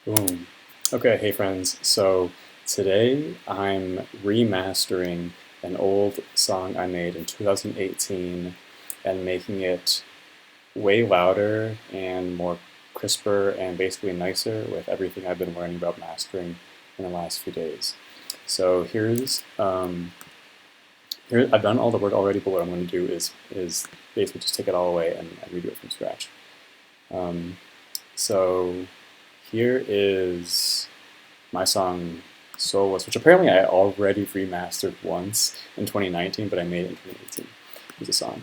Boom. Okay, hey friends. So today I'm remastering an old song I made in 2018 and making it way louder and more crisper and basically nicer with everything I've been learning about mastering in the last few days. So here I've done all the work already, but what I'm going to do is basically just take it all away and redo it from scratch. So here is my song Solace, which apparently I already remastered once in 2019, but I made it in 2018. Here's a song.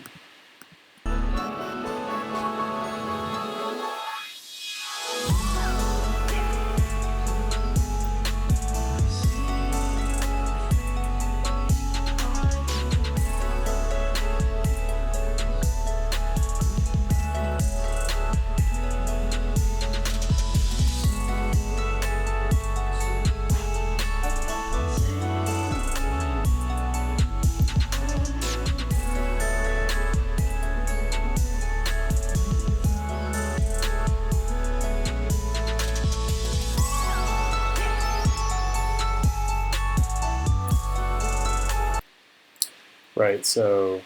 Right, so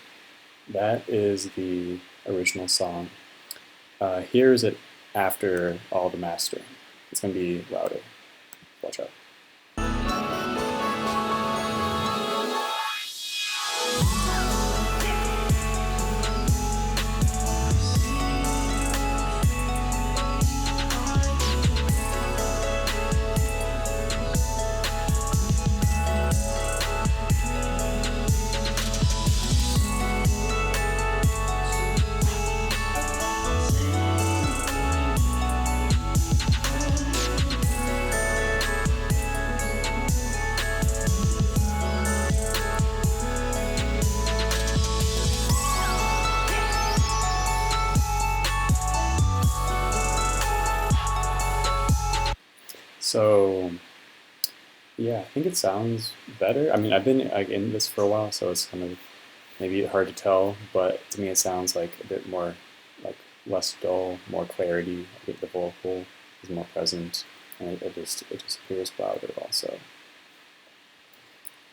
that is the original song. Here is it after all the mastering. It's going to be louder. Watch out. So yeah, I think it sounds better. I mean, I've been in this for a while, so it's kind of maybe hard to tell, but to me it sounds like a bit more like less dull, more clarity. I think the vocal is more present, and it just appears louder also.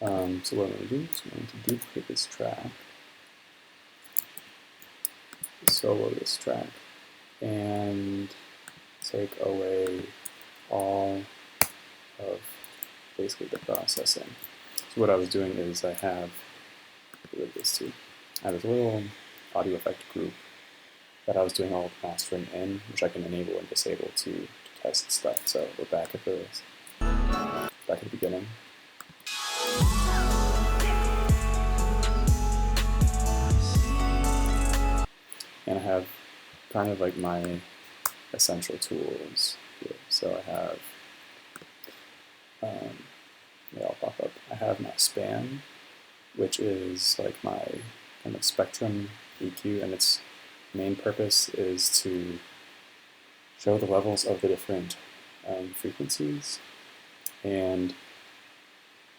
So what I'm going to do is I'm going to duplicate this track, solo this track, and take away all of basically the processing. So what I was doing is I have this too. I have this little audio effect group that I was doing all the mastering in, which I can enable and disable to test stuff. So we're back at the beginning. And I have kind of like my essential tools here. So I have, they all pop up. I have my span, which is like my kind of spectrum EQ, and its main purpose is to show the levels of the different frequencies and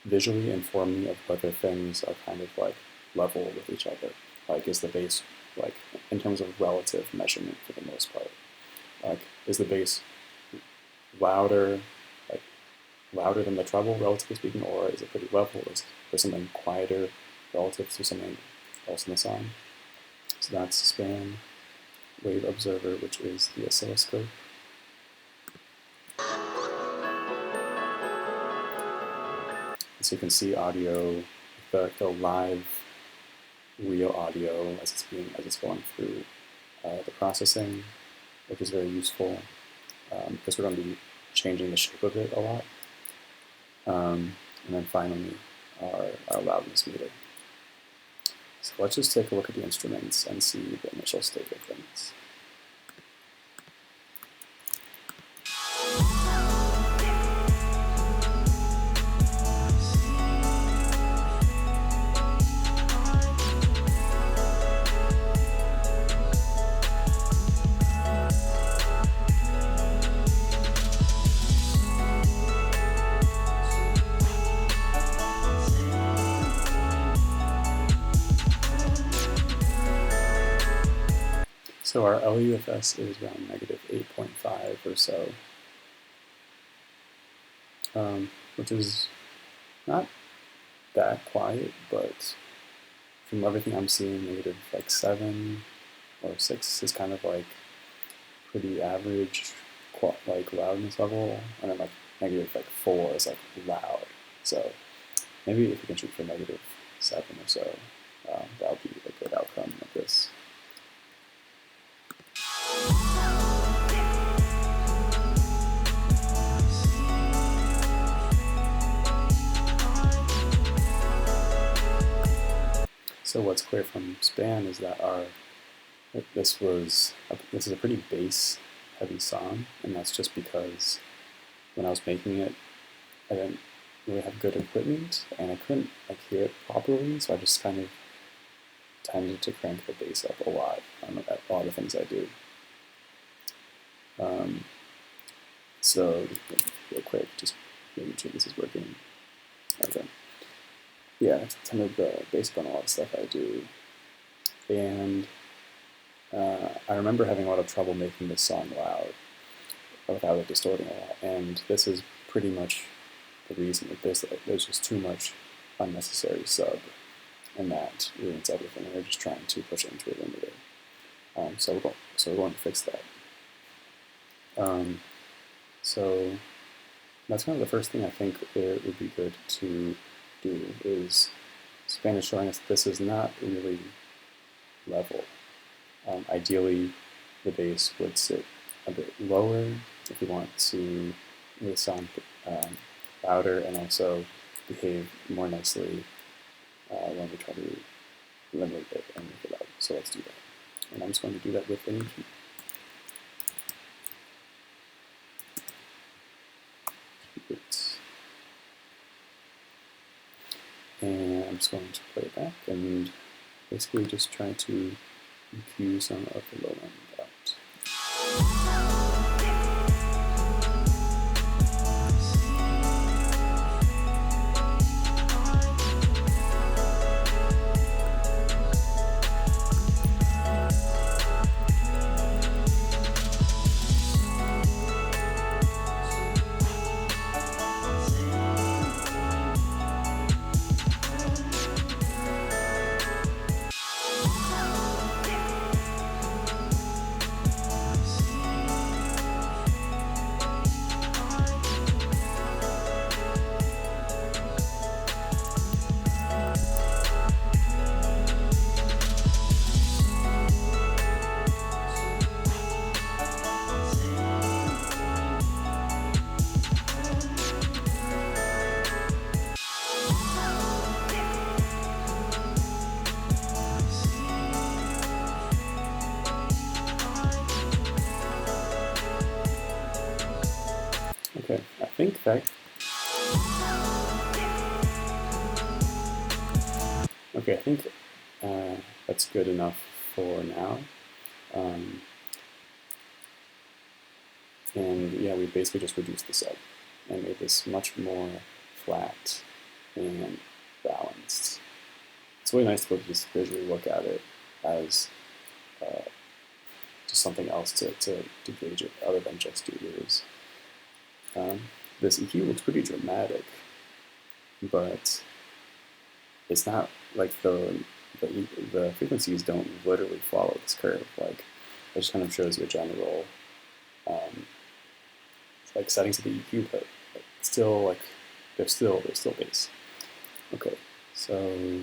visually inform me of whether things are kind of like level with each other. Like, is the bass, like, in terms of relative measurement for the most part, like, is the bass louder, like, louder than the treble, relatively speaking, or is it pretty level? Is there something quieter relative to something else in the song? So that's span. Waveobserver, which is the oscilloscope. So you can see audio, the live real audio as it's going through the processing, which is very useful because we're going to be changing the shape of it a lot. And then finally, our loudness meter. So let's just take a look at the instruments and see the initial state of things. So our LUFS is around -8.5 or so. which is not that quiet, but from everything I'm seeing, negative like 7 or 6 is kind of like pretty average, like loudness level, and then like negative like 4 is like loud. So maybe if you can shoot for negative 7 or so, that would be a good outcome of this. So what's clear from span is that this is a pretty bass heavy song, and that's just because when I was making it, I didn't really have good equipment, and I couldn't like hear it properly, so I just kind of tended to crank the bass up a lot on a lot of things I do. So real quick, just making sure this is working. Okay. Yeah, I tended the bass up on a lot of stuff I do, and I remember having a lot of trouble making this song loud without it distorting a lot, and this is pretty much the reason that there's just too much unnecessary sub, and that ruins everything, and we're just trying to push it into a limiter. So we're going to fix that. So that's kind of the first thing I think it would be good to do is span is showing us that this is not really level. Ideally, the bass would sit a bit lower if we want to make it sound louder and also behave more nicely when we try to limit it and make it loud. So let's do that. And I'm just going to do that with any key. And I'm just going to play it back and basically just try to EQ some of the low end out. Okay, I think that. Okay, I think that's good enough for now. And yeah, we basically just reduced the sub and made this much more flat and balanced. It's really nice to be able to just visually look at it as just something else to gauge it other than just your ears. This EQ looks pretty dramatic, but it's not like the frequencies don't literally follow this curve. Like it just kind of shows you a general like settings of the EQ, but still like they're still bass. Okay, so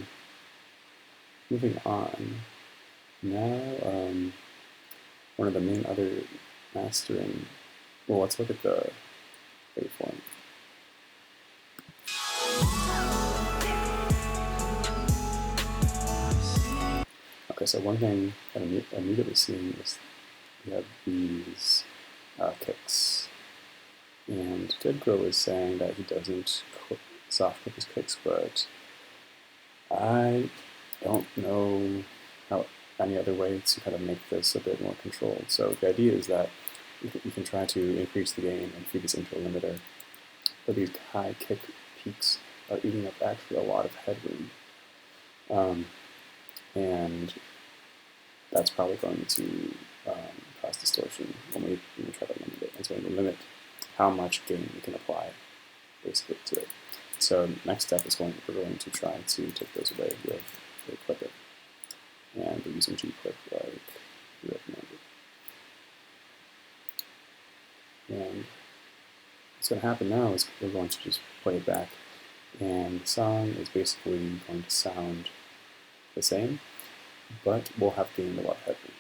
moving on. Now one of the main other mastering. Well, let's look at the waveform. Okay, so one thing that I'm immediately seeing is we have these kicks. And deadcrow is saying that he doesn't soft clip his kicks, but I don't know how any other way to kind of make this a bit more controlled. So the idea is that you can try to increase the gain and feed this into a limiter, but these high kick peaks are eating up actually a lot of headroom. And that's probably going to cause distortion when we try to limit it. And so we limit how much gain we can apply basically to it. So next step is we're going to try to take those away with a clipper. And we're using GClip like we recommended. And what's going to happen now is we're going to just play it back, and the song is basically going to sound the same, but we'll have gained a lot of headroom.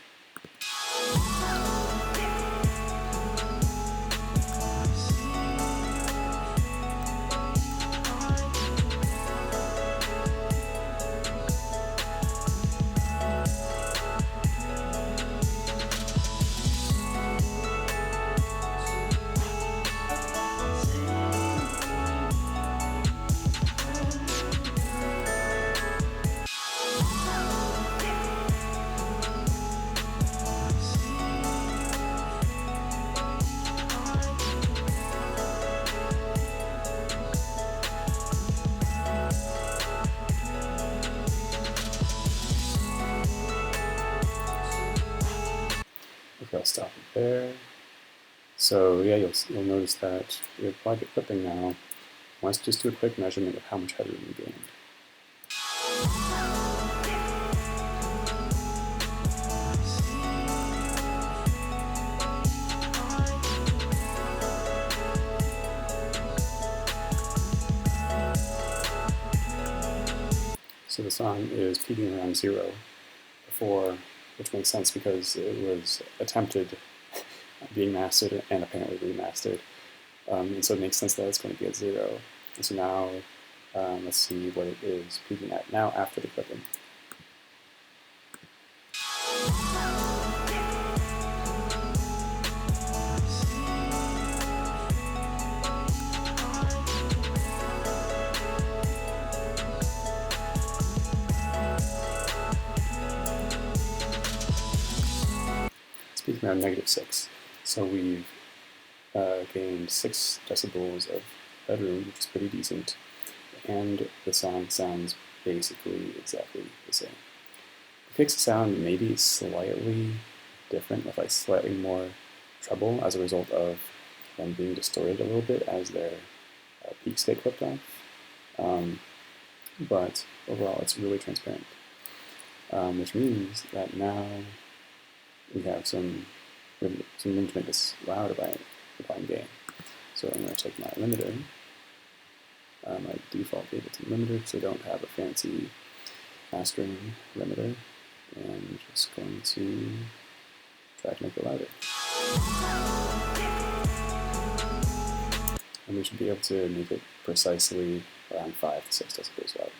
Okay, I'll stop it there. So yeah, you'll notice that we applied the clipping now. Let's just do a quick measurement of how much headroom we gained. So the song is peaking around 0 before, which makes sense because it was attempted being mastered and apparently remastered. And so it makes sense that it's going to be at 0. And so now let's see what it is peaking at now after the clipping. Peaking around -6. So we've gained 6 decibels of headroom, which is pretty decent, and the song sounds basically exactly the same. The kicks sound maybe slightly different, with like slightly more treble as a result of them being distorted a little bit as their peaks get clipped off. But overall, it's really transparent, which means that now we have some room to make this louder by applying gain. So I'm going to take my limiter, my default Ableton limiter, because I don't have a fancy mastering limiter, and just going to try to make it louder. And we should be able to make it precisely around 5 to 6 decibels louder.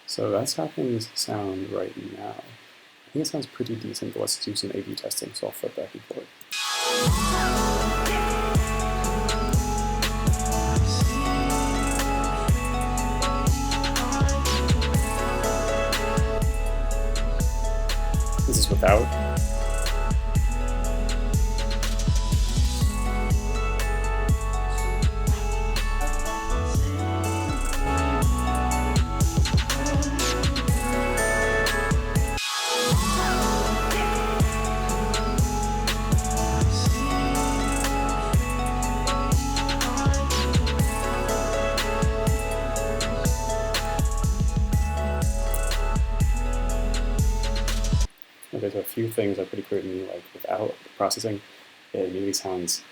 So that's how things sound right now. I think it sounds pretty decent, but let's do some A/B testing, so I'll flip back and forth. This is without. There's a few things that are pretty clear to me, like without processing, it immediately sounds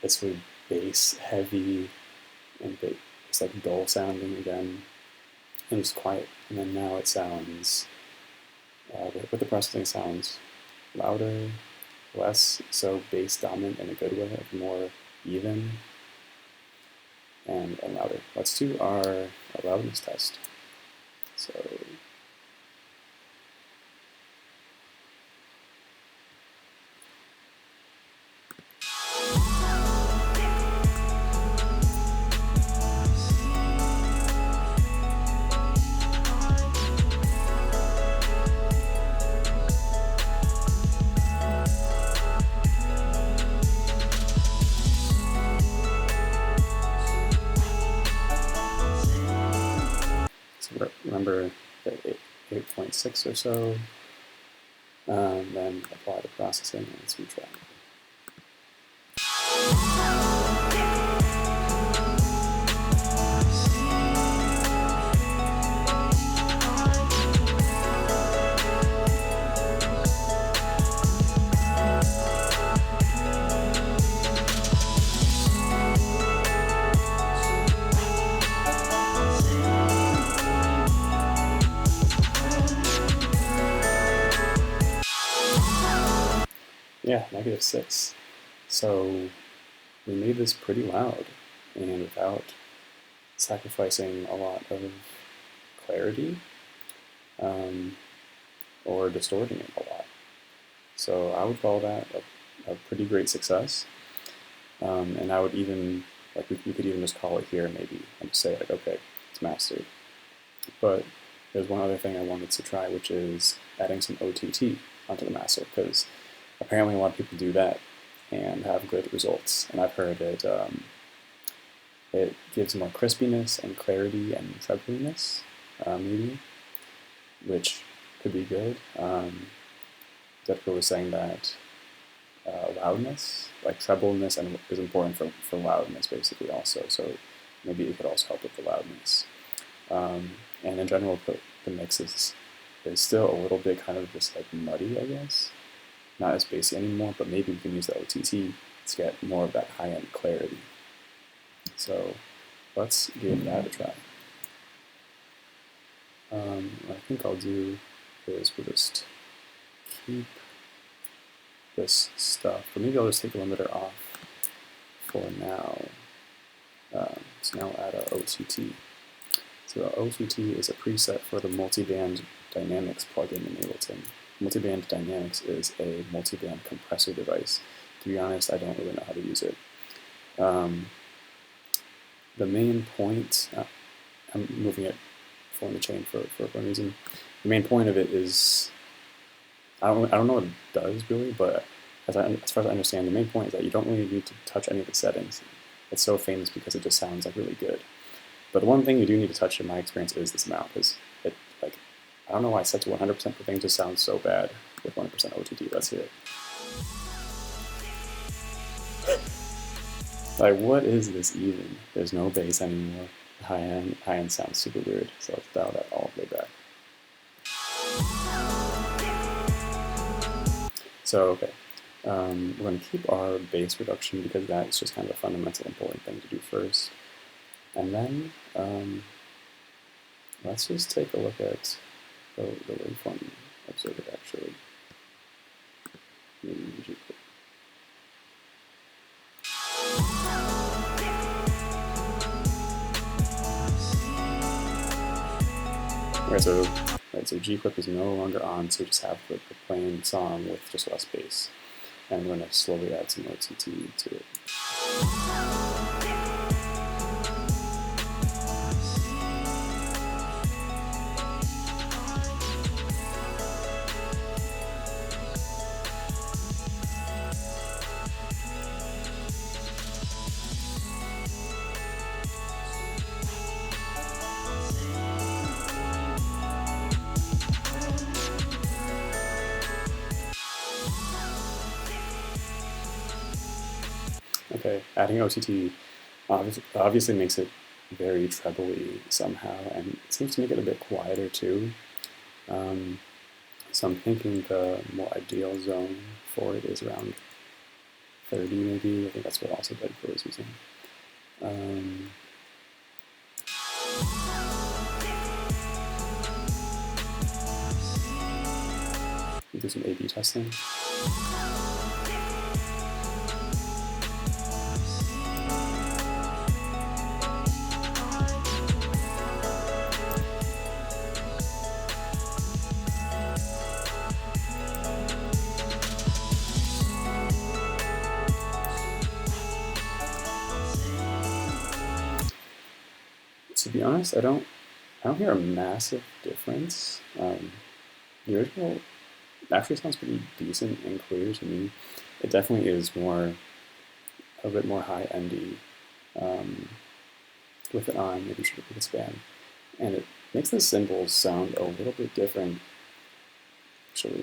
this really bass heavy and it's like dull sounding again, and it's quiet. And then now it sounds, with the processing, sounds louder, less so bass dominant in a good way, like more even, and louder. Let's do our loudness test. So number, 8.6 or so, then apply the processing and let's retry. Yeah, -6. So we made this pretty loud and without sacrificing a lot of clarity or distorting it a lot. So I would call that a pretty great success. And I would even, like we could even just call it here maybe and just say like, okay, it's mastered. But there's one other thing I wanted to try, which is adding some OTT onto the master, because apparently a lot of people do that and have good results. And I've heard it gives more crispiness and clarity and trebliness, maybe, which could be good. Deadcrow was saying that loudness, like trebleness, and is important for loudness basically also. So maybe it could also help with the loudness. And in general, the mix is still a little bit kind of just like muddy, I guess. Not as bassy anymore, but maybe we can use the OTT to get more of that high-end clarity. So let's give that a try. What I think I'll do is we'll just keep this stuff, but maybe I'll just take the limiter off for now. So now I'll add a OTT. So the OTT is a preset for the multiband dynamics plugin in Ableton. Multiband dynamics is a multiband compressor device. To be honest, I don't really know how to use it. The main point, I'm moving it forward the chain for one reason. The main point of it is, I don't know what it does really, but as far as I understand, the main point is that you don't really need to touch any of the settings. It's so famous because it just sounds like really good. But the one thing you do need to touch in my experience is this amount, because it, like, I don't know why I set to 100%, but things just sound so bad with 100% OTT. Let's hear it. Like, what is this even? There's no bass anymore. High end sounds super weird, so let's dial that all the way back. So, okay, we're going to keep our bass reduction because that is just kind of a fundamental important thing to do first. And then, let's just take a look at the waveform observer actually. GClip. Right, so GClip is no longer on, so we just have the plain song with just less bass. And we're going to slowly add some OTT to it. Okay, adding OTT obviously makes it very trebly somehow, and it seems to make it a bit quieter too. So I'm thinking the more ideal zone for it is around 30 maybe. I think that's what also deadcrow is using. Do some A/B testing. To be honest, I don't hear a massive difference. The original actually sounds pretty decent and clear to me. It definitely is a bit more high-endy with it on. Maybe we should put a span. And Makes the cymbals sound a little bit different, actually.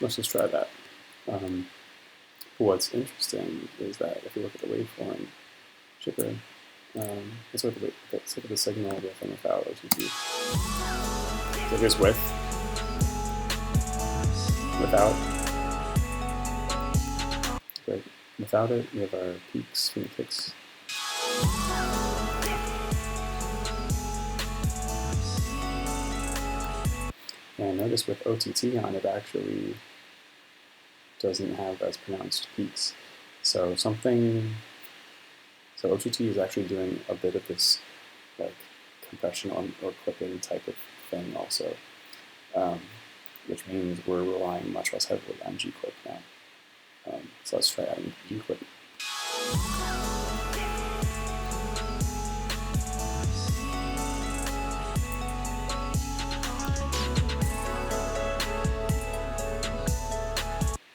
Let's just try that. What's interesting is that if you look at the waveform shipper, let's look at the signal with and without OTT. So here's with, without. Okay. Without it, we have our peaks from the kicks. And notice with OTT on, it actually doesn't have as pronounced peaks. So OTT is actually doing a bit of this like compression or clipping type of thing also, which means we're relying much less heavily on GClip now. So let's try adding GClip.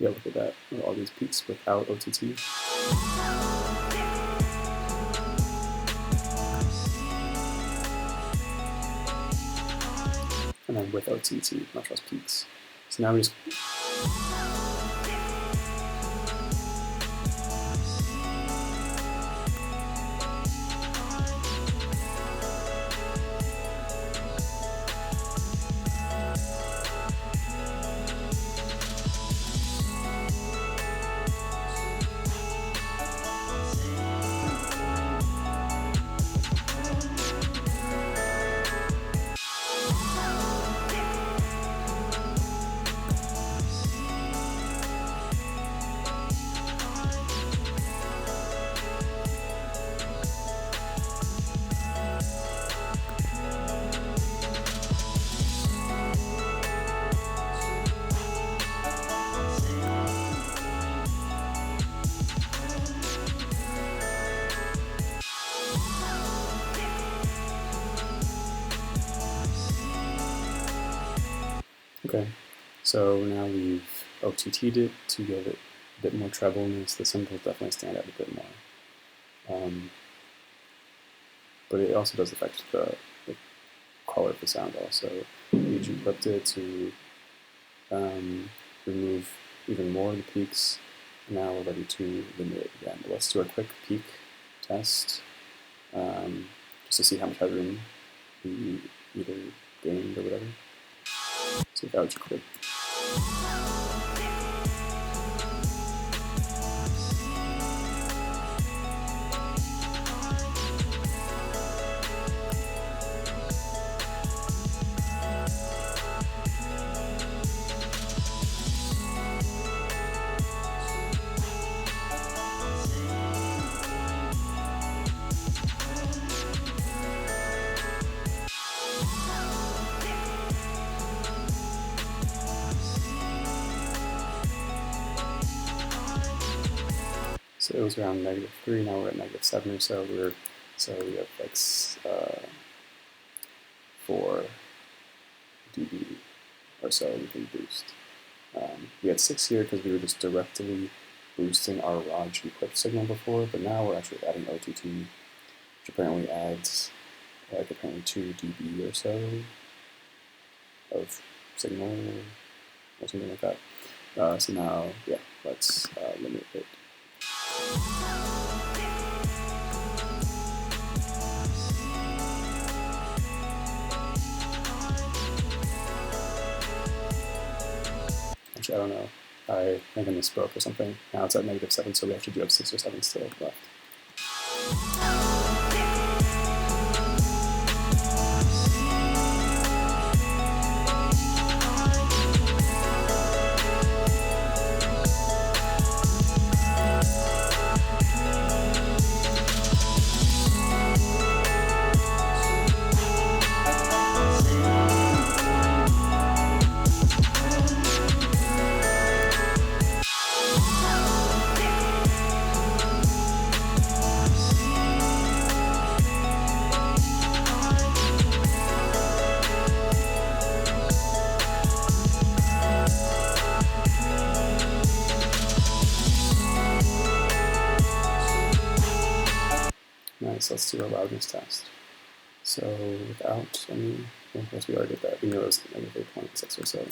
Yeah, look at that, all these peaks without OTT. And then with OTT, much less peaks. So now we just okay, so now we've OTT'd it to give it a bit more trebleness. The cymbals definitely stand out a bit more. But it also does affect the color of the sound also. We GClipped it to remove even more of the peaks. Now we're ready to limit it again. Let's do a quick peak test just to see how much headroom we either gained or whatever. So without GClip. So it was around -3, now we're at -7 or so. We have like 4 dB or so we can boost. We had 6 here because we were just directly boosting our raw GClip signal before, but now we're actually adding OTT, which apparently adds like 2 dB or so of signal or something like that. So now, yeah, let's limit it. Actually, I don't know. I think I misspoke or something. Now it's at -7, so we actually do have 6 or 7 still left. loudness, let's do a loudness test. So without any, well, I guess we already did that. We knew it was negative 8.6 or so.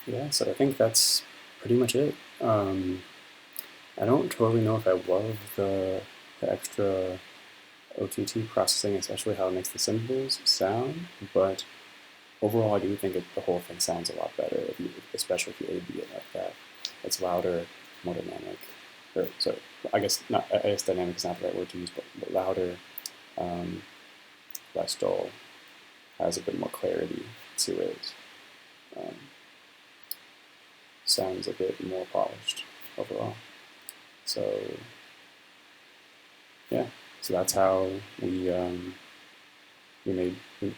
Yeah, so I think that's pretty much it. I don't totally know if I love the extra OTT processing, especially how it makes the cymbals sound, but overall I do think the whole thing sounds a lot better, especially if you A/B it like that. It's louder, more dynamic, or sorry, I guess dynamic is not the right word to use, but louder, less dull, has a bit more clarity to it. Sounds a bit more polished overall. So yeah, so that's how we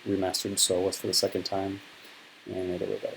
remastered Solace for the second time and made it look better.